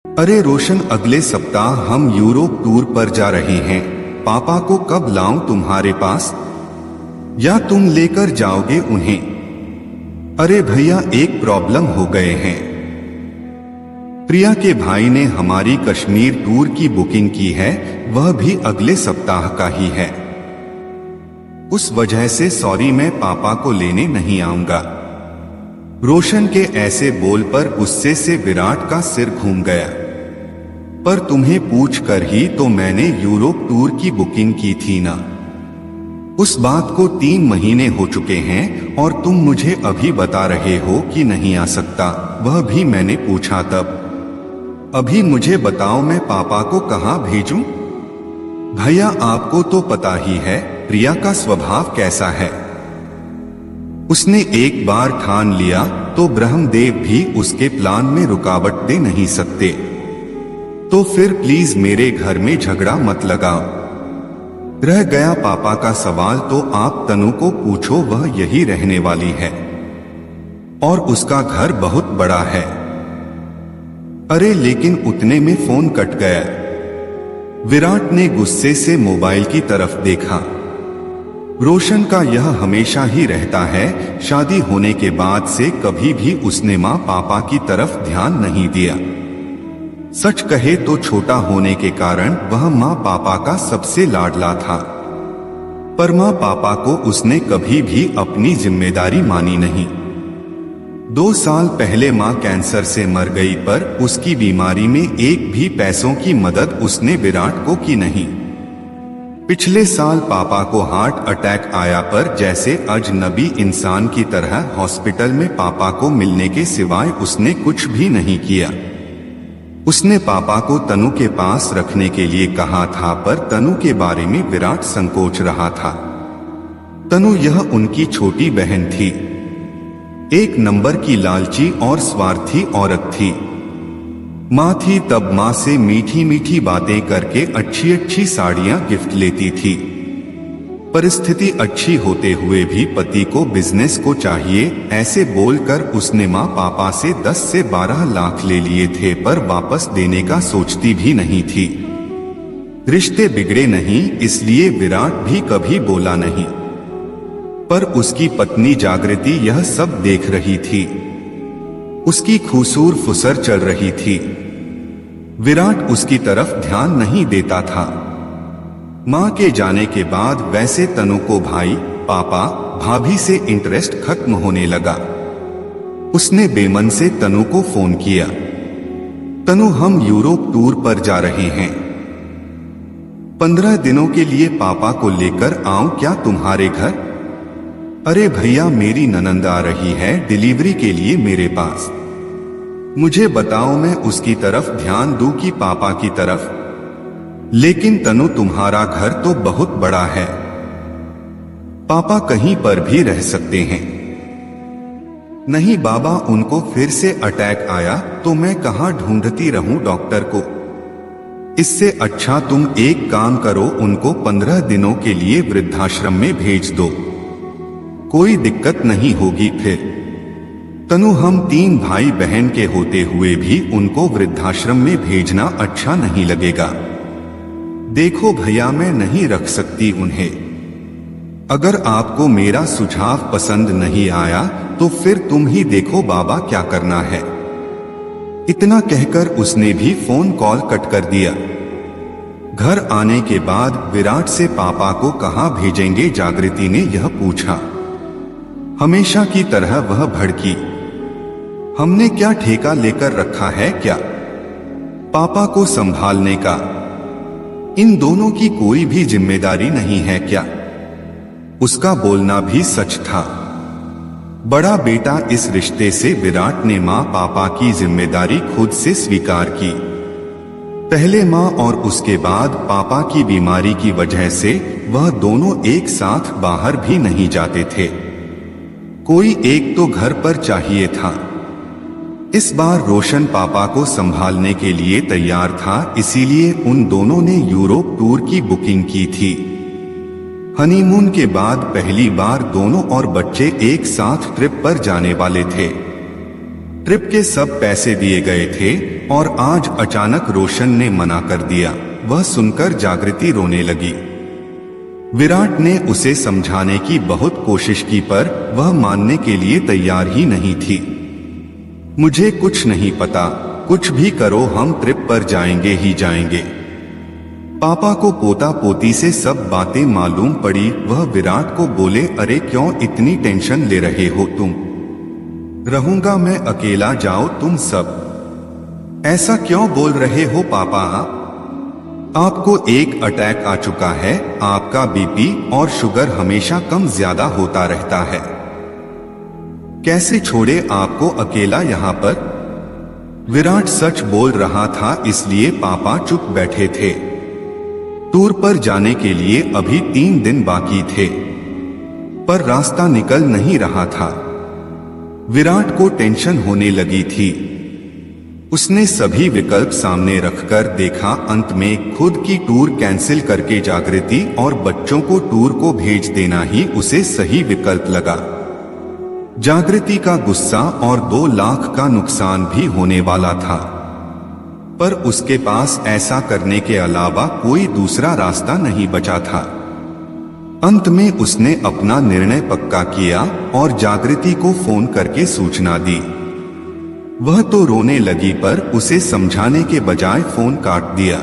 अरे रोशन, अगले सप्ताह हम यूरोप टूर पर जा रहे हैं। पापा को कब लाऊं तुम्हारे पास, या तुम लेकर जाओगे उन्हें? अरे भैया, एक प्रॉब्लम हो गए हैं। प्रिया के भाई ने हमारी कश्मीर टूर की बुकिंग की है, वह भी अगले सप्ताह का ही है। उस वजह से सॉरी, मैं पापा को लेने नहीं आऊंगा। रोशन के ऐसे बोल पर गुस्से से विराट का सिर घूम गया। पर तुम्हें पूछकर ही तो मैंने यूरोप टूर की बुकिंग की थी ना। उस बात को 3 महीने हो चुके हैं और तुम मुझे अभी बता रहे हो कि नहीं आ सकता, वह भी मैंने पूछा तब। अभी मुझे बताओ, मैं पापा को कहां भेजूं? भैया, आपको तो पता ही है प्रिया का स्वभाव कैसा है। उसने एक बार ठान लिया तो ब्रह्मदेव भी उसके प्लान में रुकावट दे नहीं सकते। तो फिर प्लीज मेरे घर में झगड़ा मत लगाओ। रह गया पापा का सवाल, तो आप तनु को पूछो, वह यही रहने वाली है और उसका घर बहुत बड़ा है। अरे लेकिन उतने में फोन कट गया। विराट ने गुस्से से मोबाइल की तरफ देखा। रोशन का यह हमेशा ही रहता है, शादी होने के बाद से कभी भी उसने माँ पापा की तरफ ध्यान नहीं दिया। सच कहे तो छोटा होने के कारण वह माँ पापा का सबसे लाडला था, पर माँ पापा को उसने कभी भी अपनी जिम्मेदारी मानी नहीं। 2 साल पहले माँ कैंसर से मर गई, पर उसकी बीमारी में एक भी पैसों की मदद उसने विराट को की नहीं। पिछले साल पापा को हार्ट अटैक आया, पर जैसे अजनबी इंसान की तरह हॉस्पिटल में पापा को मिलने के सिवाय उसने कुछ भी नहीं किया। उसने पापा को तनु के पास रखने के लिए कहा था, पर तनु के बारे में विराट संकोच रहा था। तनु यह उनकी छोटी बहन थी, एक नंबर की लालची और स्वार्थी औरत थी। माँ थी तब माँ से मीठी मीठी बातें करके अच्छी अच्छी साड़ियां गिफ्ट लेती थी। परिस्थिति अच्छी होते हुए भी पति को बिजनेस को चाहिए, ऐसे बोलकर उसने माँ पापा से 10 से 12 लाख ले लिए थे, पर वापस देने का सोचती भी नहीं थी। रिश्ते बिगड़े नहीं, इसलिए विराट भी कभी बोला नहीं, पर उसकी पत्नी जागृति यह सब देख रही थी। उसकी खुसूर फुसर चल रही थी। विराट उसकी तरफ ध्यान नहीं देता था। मां के जाने के बाद वैसे तनु को भाई, पापा, भाभी से इंटरेस्ट खत्म होने लगा। उसने बेमन से तनु को फोन किया, तनु, हम यूरोप टूर पर जा रहे हैं। 15 दिनों के लिए पापा को लेकर आऊं क्या तुम्हारे घर? अरे भैया, मेरी ननंद आ रही है डिलीवरी के लिए मेरे पास। मुझे बताओ, मैं उसकी तरफ ध्यान दूं कि पापा की तरफ? लेकिन तनु, तुम्हारा घर तो बहुत बड़ा है, पापा कहीं पर भी रह सकते हैं। नहीं बाबा, उनको फिर से अटैक आया तो मैं कहां ढूंढती रहूं डॉक्टर को? इससे अच्छा तुम एक काम करो, उनको 15 दिनों के लिए वृद्धाश्रम में भेज दो, कोई दिक्कत नहीं होगी फिर। तनु, हम 3 भाई बहन के होते हुए भी उनको वृद्धाश्रम में भेजना अच्छा नहीं लगेगा। देखो भैया, मैं नहीं रख सकती उन्हें। अगर आपको मेरा सुझाव पसंद नहीं आया तो फिर तुम ही देखो बाबा क्या करना है। इतना कहकर उसने भी फोन कॉल कट कर दिया। घर आने के बाद विराट से पापा को कहां भेजेंगे जागृति ने यह पूछा। हमेशा की तरह वह भड़की, हमने क्या ठेका लेकर रखा है क्या पापा को संभालने का? इन दोनों की कोई भी जिम्मेदारी नहीं है क्या? उसका बोलना भी सच था। बड़ा बेटा इस रिश्ते से विराट ने माँ पापा की जिम्मेदारी खुद से स्वीकार की। पहले माँ और उसके बाद पापा की बीमारी की वजह से वह दोनों एक साथ बाहर भी नहीं जाते थे। कोई एक तो घर पर चाहिए था। इस बार रोशन पापा को संभालने के लिए तैयार था, इसीलिए उन दोनों ने यूरोप टूर की बुकिंग की थी। हनीमून के बाद पहली बार दोनों और बच्चे एक साथ ट्रिप पर जाने वाले थे। ट्रिप के सब पैसे दिए गए थे और आज अचानक रोशन ने मना कर दिया। वह सुनकर जागृति रोने लगी। विराट ने उसे समझाने की बहुत कोशिश की पर वह मानने के लिए तैयार ही नहीं थी। मुझे कुछ नहीं पता, कुछ भी करो हम ट्रिप पर जाएंगे ही जाएंगे। पापा को पोता पोती से सब बातें मालूम पड़ी। वह विराट को बोले, अरे क्यों इतनी टेंशन ले रहे हो तुम? रहूंगा मैं अकेला, जाओ तुम सब। ऐसा क्यों बोल रहे हो पापा? आपको एक अटैक आ चुका है, आपका बीपी और शुगर हमेशा कम ज्यादा होता रहता है। कैसे छोड़े आपको अकेला यहाँ पर? विराट सच बोल रहा था, इसलिए पापा चुप बैठे थे। टूर पर जाने के लिए अभी 3 दिन बाकी थे, पर रास्ता निकल नहीं रहा था। विराट को टेंशन होने लगी थी। उसने सभी विकल्प सामने रखकर देखा, अंत में खुद की टूर कैंसिल करके जागृति और बच्चों को टूर को भेज देना ही उसे सही विकल्प लगा। जागृति का गुस्सा और 2 लाख का नुकसान भी होने वाला था, पर उसके पास ऐसा करने के अलावा कोई दूसरा रास्ता नहीं बचा था। अंत में उसने अपना निर्णय पक्का किया और जागृति को फोन करके सूचना दी। वह तो रोने लगी, पर उसे समझाने के बजाय फोन काट दिया।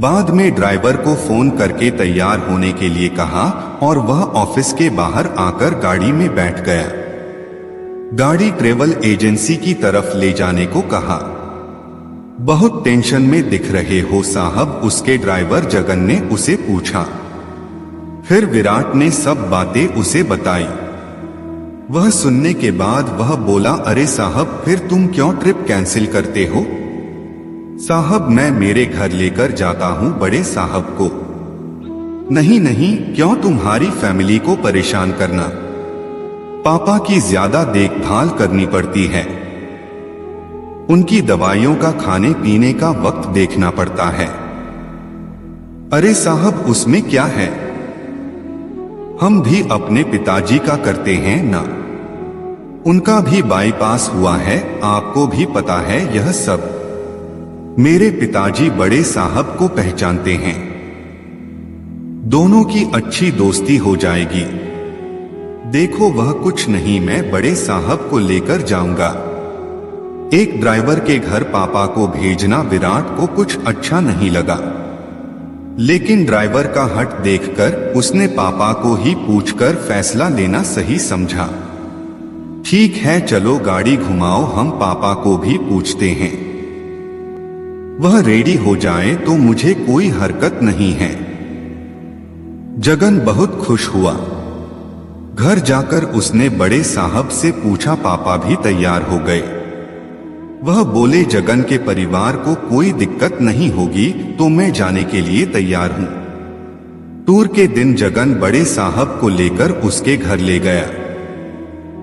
बाद में ड्राइवर को फोन करके तैयार होने के लिए कहा और वह ऑफिस के बाहर आकर गाड़ी में बैठ गया। गाड़ी ट्रेवल एजेंसी की तरफ ले जाने को कहा। बहुत टेंशन में दिख रहे हो साहब, उसके ड्राइवर जगन ने उसे पूछा। फिर विराट ने सब बातें उसे बताई। वह सुनने के बाद वह बोला, अरे साहब फिर तुम क्यों ट्रिप कैंसिल करते हो? साहब मैं मेरे घर लेकर जाता हूं बड़े साहब को। नहीं नहीं, क्यों तुम्हारी फैमिली को परेशान करना? पापा की ज्यादा देखभाल करनी पड़ती है, उनकी दवाइयों का खाने पीने का वक्त देखना पड़ता है। अरे साहब उसमें क्या है, हम भी अपने पिताजी का करते हैं ना, उनका भी बाईपास हुआ है, आपको भी पता है यह सब। मेरे पिताजी बड़े साहब को पहचानते हैं, दोनों की अच्छी दोस्ती हो जाएगी। देखो वह कुछ नहीं, मैं बड़े साहब को लेकर जाऊंगा। एक ड्राइवर के घर पापा को भेजना विराट को कुछ अच्छा नहीं लगा, लेकिन ड्राइवर का हट देखकर उसने पापा को ही पूछकर फैसला लेना सही समझा। ठीक है चलो गाड़ी घुमाओ, हम पापा को भी पूछते हैं। वह रेडी हो जाए तो मुझे कोई हरकत नहीं है। जगन बहुत खुश हुआ। घर जाकर उसने बड़े साहब से पूछा, पापा भी तैयार हो गए? वह बोले, जगन के परिवार को कोई दिक्कत नहीं होगी तो मैं जाने के लिए तैयार हूं। टूर के दिन जगन बड़े साहब को लेकर उसके घर ले गया।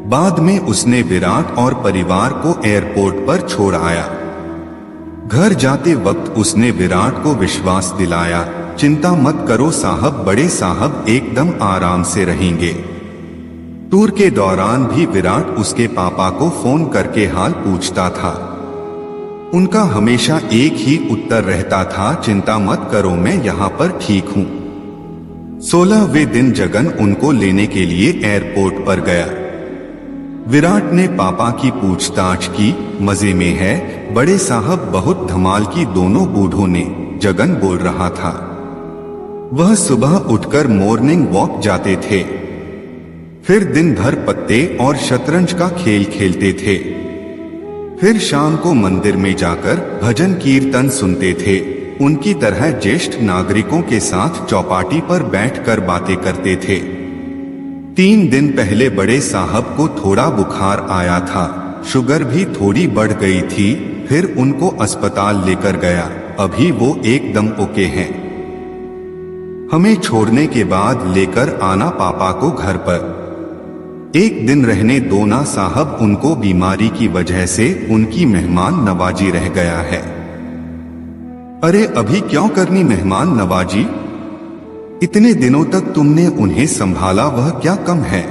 बाद में उसने विराट और परिवार को एयरपोर्ट पर छोड़ आया। घर जाते वक्त उसने विराट को विश्वास दिलाया, चिंता मत करो साहब, बड़े साहब एकदम आराम से रहेंगे। टूर के दौरान भी विराट उसके पापा को फोन करके हाल पूछता था। उनका हमेशा एक ही उत्तर रहता था, चिंता मत करो मैं यहाँ पर ठीक हूँ। 16वें दिन जगन उनको लेने के लिए एयरपोर्ट पर गया। विराट ने पापा की पूछताछ की, मजे में है बड़े साहब, बहुत धमाल की दोनों बूढ़ों ने, जगन बोल रहा था। वह सुबह उठकर मॉर्निंग वॉक जाते थे, फिर दिन भर पत्ते और शतरंज का खेल खेलते थे, फिर शाम को मंदिर में जाकर भजन कीर्तन सुनते थे। उनकी तरह ज्येष्ठ नागरिकों के साथ चौपाटी पर बैठकर बातें करते थे। 3 दिन पहले बड़े साहब को थोड़ा बुखार आया था, शुगर भी थोड़ी बढ़ गई थी, फिर उनको अस्पताल लेकर गया, अभी वो एकदम ओके हैं। हमें छोड़ने के बाद लेकर आना पापा को घर पर, एक दिन रहने दो ना साहब, उनको बीमारी की वजह से उनकी मेहमान नवाजी रह गया है। अरे अभी क्यों करनी मेहमान नवाजी, इतने दिनों तक तुमने उन्हें संभाला, वह क्या कम है?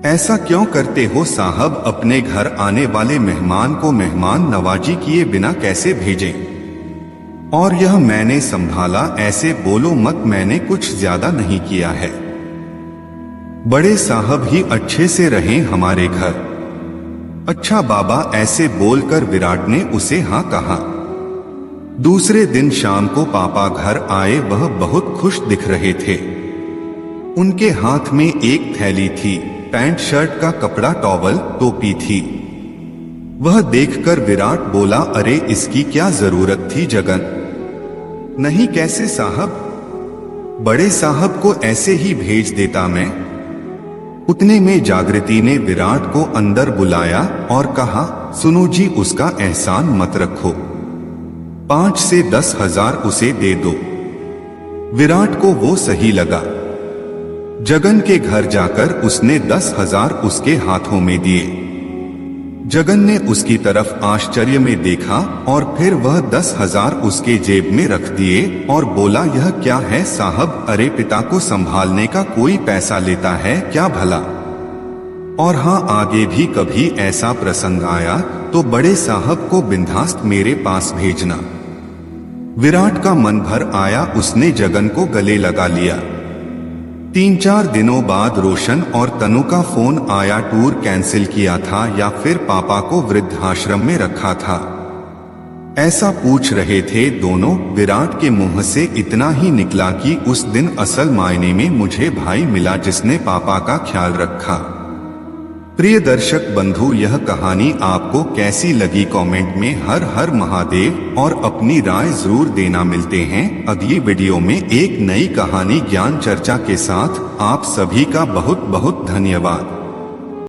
ऐसा क्यों करते हो साहब? अपने घर आने वाले मेहमान को मेहमान नवाजी किए बिना कैसे भेजें? और यह मैंने संभाला, ऐसे बोलो मत, मैंने कुछ ज्यादा नहीं किया है। बड़े साहब ही अच्छे से रहें हमारे घर। अच्छा बाबा, ऐसे बोलकर विराट ने उसे हाँ कहा। दूसरे दिन शाम को पापा घर आए। वह बहुत खुश दिख रहे थे। उनके हाथ में एक थैली थी, पैंट शर्ट का कपड़ा, टॉवल, टोपी थी। वह देखकर विराट बोला, अरे इसकी क्या जरूरत थी जगन? नहीं, कैसे साहब? बड़े साहब को ऐसे ही भेज देता मैं। उतने में जागृति ने विराट को अंदर बुलाया और कहा, सुनो जी, उसका एहसान मत रखो, 5 से 10 हजार उसे दे दो। विराट को वो सही लगा। जगन के घर जाकर उसने 10 हजार उसके हाथों में दिए। जगन ने उसकी तरफ आश्चर्य में देखा और फिर वह 10 हजार उसके जेब में रख दिए और बोला, यह क्या है साहब? अरे पिता को संभालने का कोई पैसा लेता है क्या भला? और हाँ, आगे भी कभी ऐसा प्रसंग आया तो बड़े साहब को बिंदास्त मेरे पास भेजना। विराट का मन भर आया। उसने जगन को गले लगा लिया। 3-4 दिनों बाद रोशन और तनु का फोन आया। टूर कैंसिल किया था या फिर पापा को वृद्धाश्रम में रखा था, ऐसा पूछ रहे थे दोनों। विराट के मुंह से इतना ही निकला कि उस दिन असल मायने में मुझे भाई मिला जिसने पापा का ख्याल रखा। प्रिय दर्शक बंधु, यह कहानी आपको कैसी लगी कमेंट में हर हर महादेव और अपनी राय जरूर देना। मिलते हैं अगली वीडियो में एक नई कहानी ज्ञान चर्चा के साथ। आप सभी का बहुत बहुत धन्यवाद।